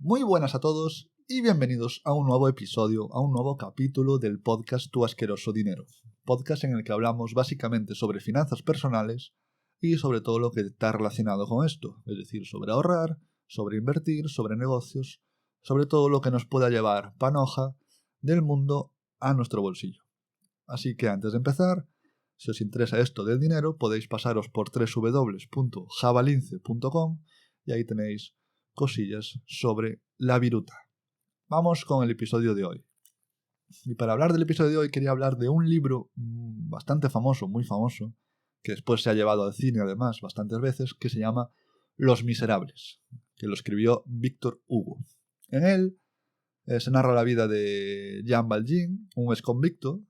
Muy buenas a todos y bienvenidos a un nuevo episodio, a un nuevo capítulo del podcast Tu Asqueroso Dinero. Podcast en el que hablamos básicamente sobre finanzas personales y sobre todo lo que está relacionado con esto. Es decir, sobre ahorrar, sobre invertir, sobre negocios, sobre todo lo que nos pueda llevar panoja del mundo a nuestro bolsillo. Así que antes de empezar, si os interesa esto del dinero, podéis pasaros por www.javalince.com y ahí tenéis cosillas sobre la viruta. Vamos con el episodio de hoy. Y para hablar del episodio de hoy quería hablar de un libro bastante famoso, muy famoso, que después se ha llevado al cine además bastantes veces, que se llama Los Miserables, que lo escribió Victor Hugo. En él se narra la vida de Jean Valjean, un exconvicto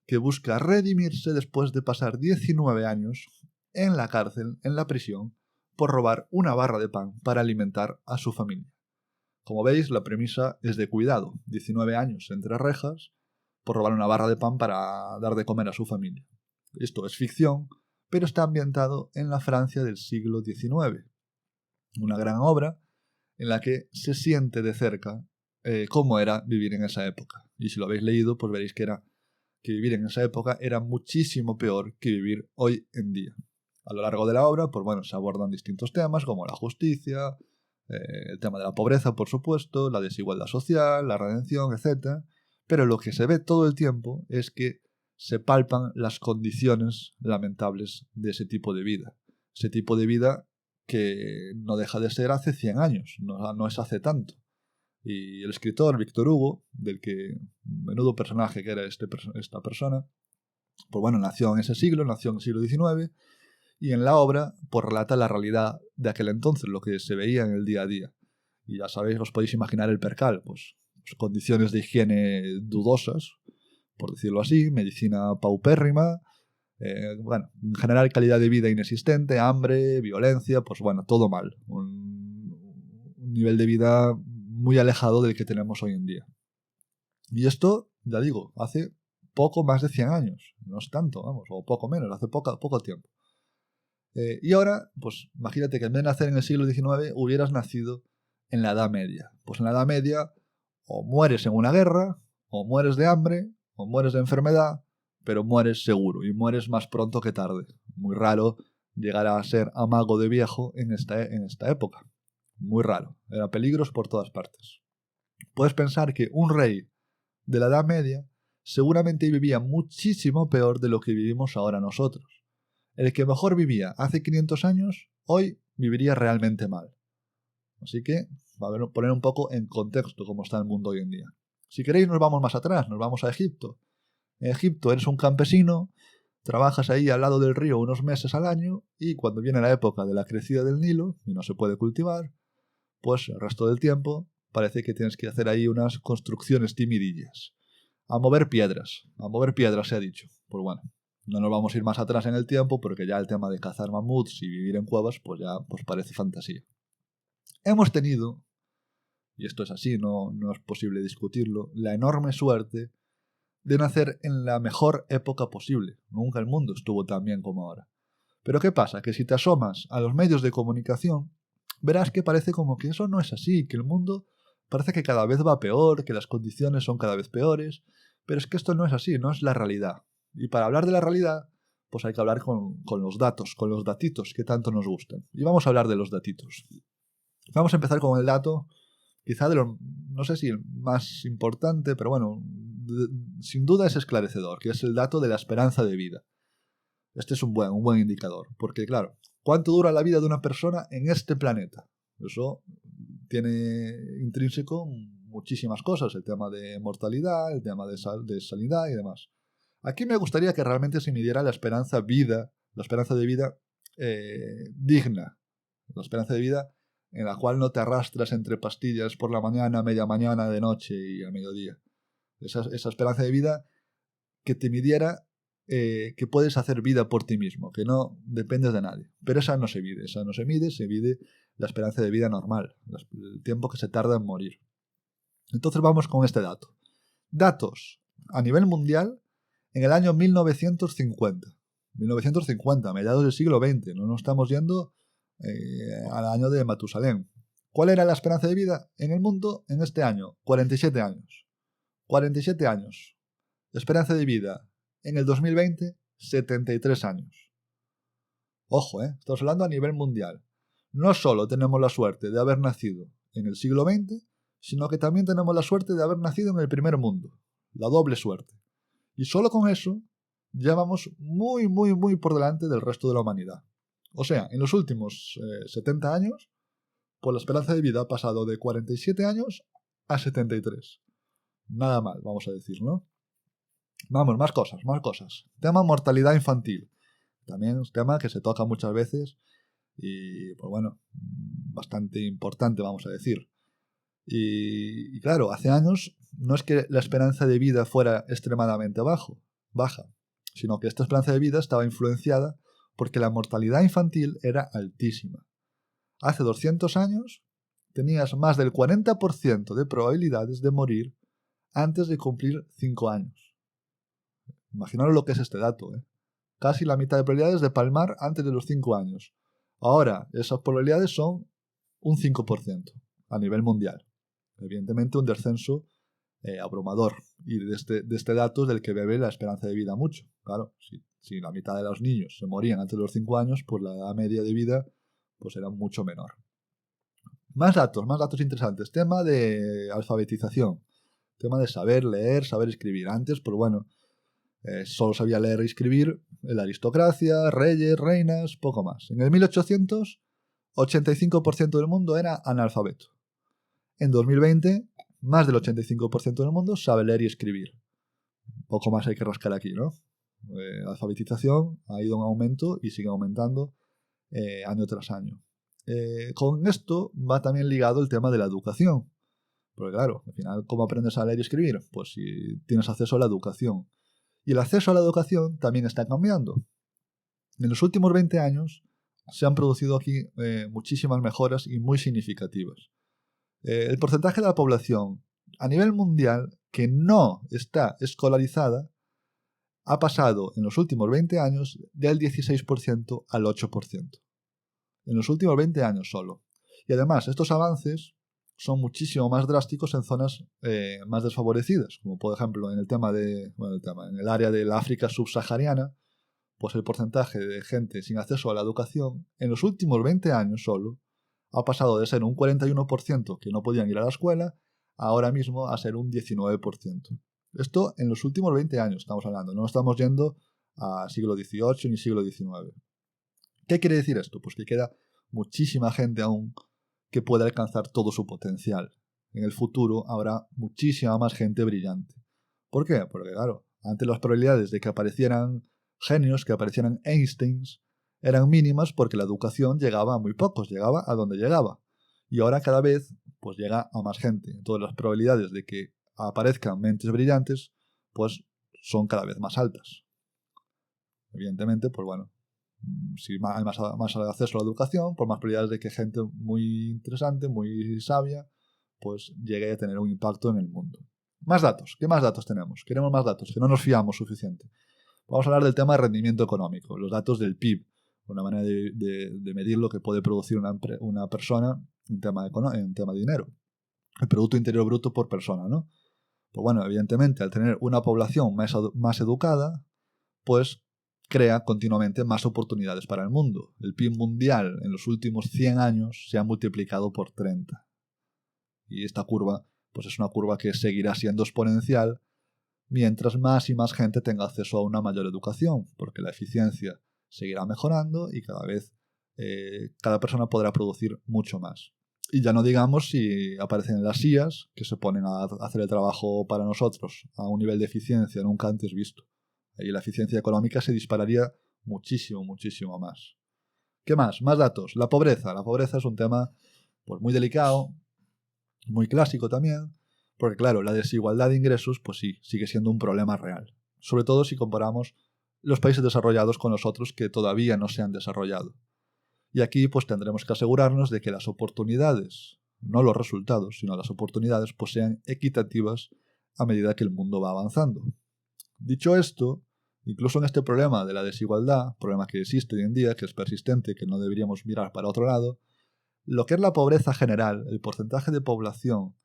que busca redimirse después de pasar 19 años en la cárcel, en la prisión, por robar una barra de pan para alimentar a su familia. Como veis, la premisa es de cuidado. 19 años entre rejas por robar una barra de pan para dar de comer a su familia. Esto es ficción, pero está ambientado en la Francia del siglo XIX. Una gran obra en la que se siente de cerca cómo era vivir en esa época. Y si lo habéis leído, pues veréis que vivir en esa época era muchísimo peor que vivir hoy en día. A lo largo de la obra, pues bueno, se abordan distintos temas como la justicia, el tema de la pobreza, por supuesto, la desigualdad social, la redención, etc. Pero lo que se ve todo el tiempo es que se palpan las condiciones lamentables de ese tipo de vida. Ese tipo de vida que no deja de ser hace 100 años, no es hace tanto. Y el escritor Victor Hugo, del que menudo personaje que era esta persona, pues bueno, nació en ese siglo, nació en el siglo XIX, y en la obra pues relata la realidad de aquel entonces, lo que se veía en el día a día. Y ya sabéis, os podéis imaginar el percal, pues condiciones de higiene dudosas, por decirlo así, medicina paupérrima, bueno, en general calidad de vida inexistente, hambre, violencia, pues bueno, todo mal. Un nivel de vida muy alejado del que tenemos hoy en día. Y esto, ya digo, hace poco más de 100 años, no es tanto, vamos, o poco menos, hace poco tiempo. Y ahora, pues imagínate que en vez de nacer en el siglo XIX, hubieras nacido en la Edad Media. Pues en la Edad Media o mueres en una guerra, o mueres de hambre, o mueres de enfermedad, pero mueres seguro, y mueres más pronto que tarde. Muy raro llegar a ser amago de viejo en esta época. Muy raro. Era peligros por todas partes. Puedes pensar que un rey de la Edad Media seguramente vivía muchísimo peor de lo que vivimos ahora nosotros. El que mejor vivía hace 500 años, hoy viviría realmente mal. Así que, a poner un poco en contexto cómo está el mundo hoy en día. Si queréis nos vamos más atrás, nos vamos a Egipto. En Egipto eres un campesino, trabajas ahí al lado del río unos meses al año y cuando viene la época de la crecida del Nilo y no se puede cultivar, pues el resto del tiempo parece que tienes que hacer ahí unas construcciones timidillas. A mover piedras se ha dicho. Pues bueno, no nos vamos a ir más atrás en el tiempo porque ya el tema de cazar mamuts y vivir en cuevas pues ya pues parece fantasía. Hemos tenido, y esto es así, no es posible discutirlo, la enorme suerte de nacer en la mejor época posible. Nunca el mundo estuvo tan bien como ahora. Pero ¿qué pasa? Que si te asomas a los medios de comunicación, verás que parece como que eso no es así, que el mundo parece que cada vez va peor, que las condiciones son cada vez peores, pero es que esto no es así, no es la realidad. Y para hablar de la realidad, pues hay que hablar con los datos, con los datitos que tanto nos gustan. Y vamos a hablar de los datitos. Vamos a empezar con el dato, quizá no sé si el más importante, pero bueno, sin duda es esclarecedor, que es el dato de la esperanza de vida. Este es un buen indicador, porque claro, ¿cuánto dura la vida de una persona en este planeta? Eso tiene intrínseco muchísimas cosas, el tema de mortalidad, el tema de sanidad y demás. Aquí me gustaría que realmente se midiera la esperanza de vida digna, la esperanza de vida en la cual no te arrastras entre pastillas por la mañana, media mañana, de noche y a mediodía. Esa esperanza de vida que te midiera que puedes hacer vida por ti mismo, que no dependes de nadie. Pero esa no se mide, se mide la esperanza de vida normal, el tiempo que se tarda en morir. Entonces vamos con este dato. Datos a nivel mundial en el año 1950. 1950, mediados del siglo XX, no nos estamos yendo al año de Matusalén. ¿Cuál era la esperanza de vida en el mundo en este año? 47 años. 47 años. Esperanza de vida en el 2020, 73 años. Ojo, estamos hablando a nivel mundial. No solo tenemos la suerte de haber nacido en el siglo XX, sino que también tenemos la suerte de haber nacido en el primer mundo. La doble suerte. Y solo con eso ya vamos muy, muy, muy por delante del resto de la humanidad. O sea, en los últimos 70 años, pues la esperanza de vida ha pasado de 47 años a 73. Nada mal, vamos a decir, ¿no? Vamos, más cosas. Tema mortalidad infantil. También es un tema que se toca muchas veces y, pues bueno, bastante importante, vamos a decir. Y claro, hace años no es que la esperanza de vida fuera extremadamente baja, sino que esta esperanza de vida estaba influenciada porque la mortalidad infantil era altísima. Hace 200 años tenías más del 40% de probabilidades de morir antes de cumplir 5 años. Imaginaros lo que es este dato, Casi la mitad de probabilidades de palmar antes de los 5 años. Ahora, esas probabilidades son un 5% a nivel mundial. Evidentemente un descenso abrumador. Y de este dato es del que bebe la esperanza de vida mucho. Claro, si la mitad de los niños se morían antes de los 5 años, pues la edad media de vida pues era mucho menor. Más datos interesantes. Tema de alfabetización. Tema de saber leer, saber escribir. Antes, pues bueno, solo sabía leer y escribir la aristocracia, reyes, reinas, poco más. En el 1800, 85% del mundo era analfabeto. En 2020, más del 85% del mundo sabe leer y escribir. Poco más hay que rascar aquí, ¿no? La alfabetización ha ido en aumento y sigue aumentando año tras año. Con esto va también ligado el tema de la educación. Porque claro, al final, ¿cómo aprendes a leer y escribir? Pues si tienes acceso a la educación. Y el acceso a la educación también está cambiando. En los últimos 20 años se han producido aquí muchísimas mejoras y muy significativas. El porcentaje de la población a nivel mundial que no está escolarizada ha pasado en los últimos 20 años del 16% al 8%. En los últimos 20 años solo. Y además, estos avances son muchísimo más drásticos en zonas más desfavorecidas, como por ejemplo en el área de la África subsahariana, pues el porcentaje de gente sin acceso a la educación en los últimos 20 años solo ha pasado de ser un 41% que no podían ir a la escuela, ahora mismo a ser un 19%. Esto en los últimos 20 años estamos hablando, no estamos yendo a siglo XVIII ni siglo XIX. ¿Qué quiere decir esto? Pues que queda muchísima gente aún que puede alcanzar todo su potencial. En el futuro habrá muchísima más gente brillante. ¿Por qué? Porque claro, antes las probabilidades de que aparecieran genios, que aparecieran Einsteins, eran mínimas porque la educación llegaba a muy pocos, llegaba a donde llegaba. Y ahora cada vez pues llega a más gente. Entonces las probabilidades de que aparezcan mentes brillantes pues son cada vez más altas. Evidentemente, pues bueno, si hay más acceso a la educación, por más probabilidades de que gente muy interesante, muy sabia, pues llegue a tener un impacto en el mundo. Más datos. ¿Qué más datos tenemos? Queremos más datos, que no nos fiamos suficiente. Vamos a hablar del tema de rendimiento económico, los datos del PIB, una manera de medir lo que puede producir una persona en tema de dinero. El Producto Interior Bruto por persona, ¿no? Pues bueno, evidentemente, al tener una población más educada, pues crea continuamente más oportunidades para el mundo. El PIB mundial en los últimos 100 años se ha multiplicado por 30. Y esta curva, pues es una curva que seguirá siendo exponencial mientras más y más gente tenga acceso a una mayor educación, porque la eficiencia seguirá mejorando y cada vez cada persona podrá producir mucho más. Y ya no digamos si aparecen las IAs que se ponen a hacer el trabajo para nosotros a un nivel de eficiencia nunca antes visto. Ahí la eficiencia económica se dispararía muchísimo, muchísimo más. ¿Qué más? Más datos. La pobreza. La pobreza es un tema pues, muy delicado, muy clásico también, porque claro, la desigualdad de ingresos pues sí, sigue siendo un problema real. Sobre todo si comparamos los países desarrollados con los otros que todavía no se han desarrollado. Y aquí pues tendremos que asegurarnos de que las oportunidades, no los resultados, sino las oportunidades pues sean equitativas a medida que el mundo va avanzando. Dicho esto, incluso en este problema de la desigualdad, problema que existe hoy en día, que es persistente, que no deberíamos mirar para otro lado, lo que es la pobreza general, el porcentaje de población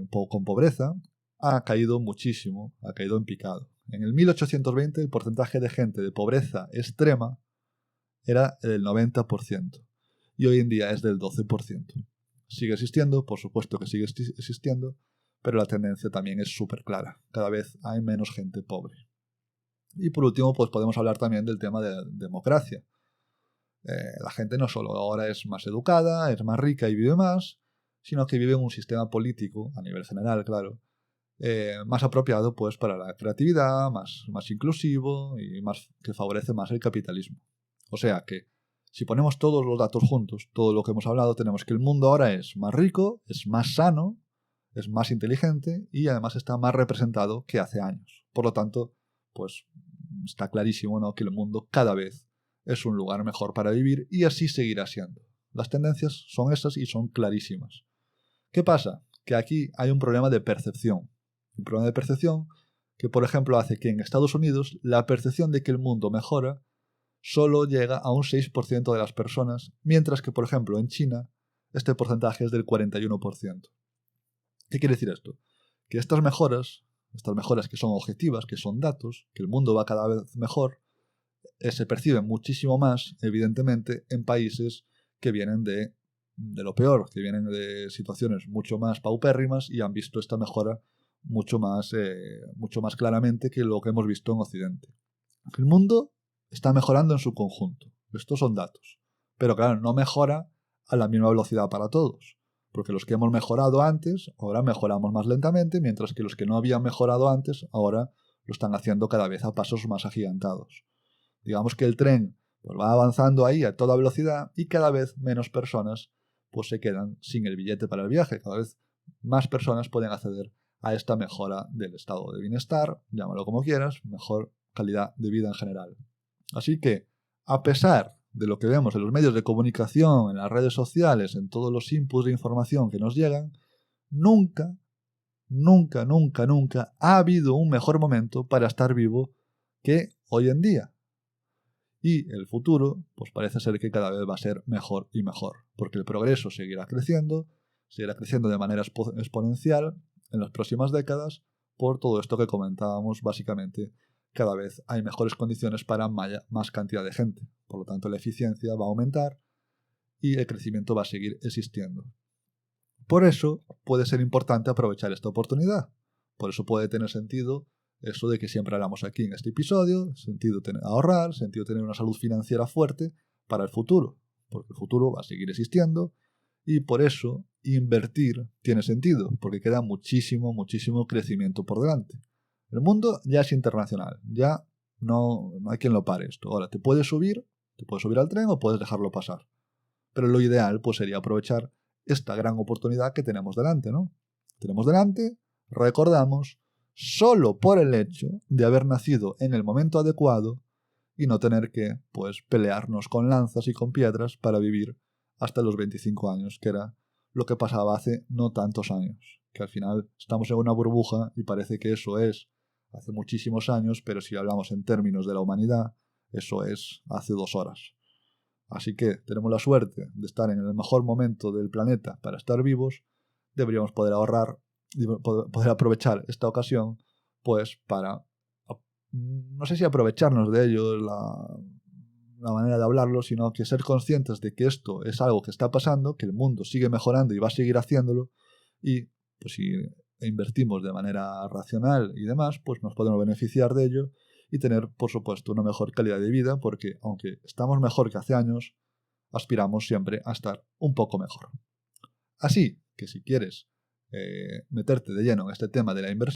con pobreza, ha caído muchísimo, ha caído en picado. En el 1820 el porcentaje de gente de pobreza extrema era del 90% y hoy en día es del 12%. Sigue existiendo, por supuesto que sigue existiendo, pero la tendencia también es súper clara. Cada vez hay menos gente pobre. Y por último, pues podemos hablar también del tema de democracia. La gente no solo ahora es más educada, es más rica y vive más, sino que vive en un sistema político, a nivel general, claro, más apropiado pues para la creatividad, más inclusivo y que favorece más el capitalismo. O sea que, si ponemos todos los datos juntos, todo lo que hemos hablado, tenemos que el mundo ahora es más rico, es más sano, es más inteligente y además está más representado que hace años. Por lo tanto, pues está clarísimo, ¿no?, que el mundo cada vez es un lugar mejor para vivir y así seguirá siendo. Las tendencias son esas y son clarísimas. ¿Qué pasa? Que aquí hay un problema de percepción. Un problema de percepción que, por ejemplo, hace que en Estados Unidos la percepción de que el mundo mejora solo llega a un 6% de las personas, mientras que, por ejemplo, en China este porcentaje es del 41%. ¿Qué quiere decir esto? Que estas mejoras que son objetivas, que son datos, que el mundo va cada vez mejor, se perciben muchísimo más, evidentemente, en países que vienen de lo peor, que vienen de situaciones mucho más paupérrimas y han visto esta mejora mucho más claramente que lo que hemos visto en Occidente. El mundo está mejorando en su conjunto. Estos son datos. Pero claro, no mejora a la misma velocidad para todos. Porque los que hemos mejorado antes, ahora mejoramos más lentamente, mientras que los que no habían mejorado antes, ahora lo están haciendo cada vez a pasos más agigantados. Digamos que el tren pues va avanzando ahí a toda velocidad y cada vez menos personas pues se quedan sin el billete para el viaje. Cada vez más personas pueden acceder a esta mejora del estado de bienestar, llámalo como quieras, mejor calidad de vida en general. Así que, a pesar de lo que vemos en los medios de comunicación, en las redes sociales, en todos los inputs de información que nos llegan, nunca ha habido un mejor momento para estar vivo que hoy en día. Y el futuro, pues parece ser que cada vez va a ser mejor y mejor, porque el progreso seguirá creciendo de manera exponencial en las próximas décadas por todo esto que comentábamos. Básicamente, cada vez hay mejores condiciones para más cantidad de gente. Por lo tanto, la eficiencia va a aumentar y el crecimiento va a seguir existiendo. Por eso puede ser importante aprovechar esta oportunidad. Por eso puede tener sentido eso de que siempre hablamos aquí en este episodio, sentido ahorrar, sentido tener una salud financiera fuerte para el futuro, porque el futuro va a seguir existiendo y por eso invertir tiene sentido, porque queda muchísimo crecimiento por delante. El mundo ya es internacional, ya no hay quien lo pare esto. Ahora, te puedes subir al tren o puedes dejarlo pasar. Pero lo ideal pues sería aprovechar esta gran oportunidad que tenemos delante, ¿no? Tenemos delante, recordamos, solo por el hecho de haber nacido en el momento adecuado y no tener que, pues, pelearnos con lanzas y con piedras para vivir hasta los 25 años, que era lo que pasaba hace no tantos años. Que al final estamos en una burbuja y parece que eso es hace muchísimos años, pero si hablamos en términos de la humanidad, eso es hace 2 horas. Así que tenemos la suerte de estar en el mejor momento del planeta para estar vivos. Deberíamos poder ahorrar, poder aprovechar esta ocasión, pues para, no sé si aprovecharnos de ello, la manera de hablarlo, sino que ser conscientes de que esto es algo que está pasando, que el mundo sigue mejorando y va a seguir haciéndolo, y pues si invertimos de manera racional y demás, pues nos podemos beneficiar de ello y tener, por supuesto, una mejor calidad de vida, porque aunque estamos mejor que hace años, aspiramos siempre a estar un poco mejor. Así que si quieres meterte de lleno en este tema de la inversión,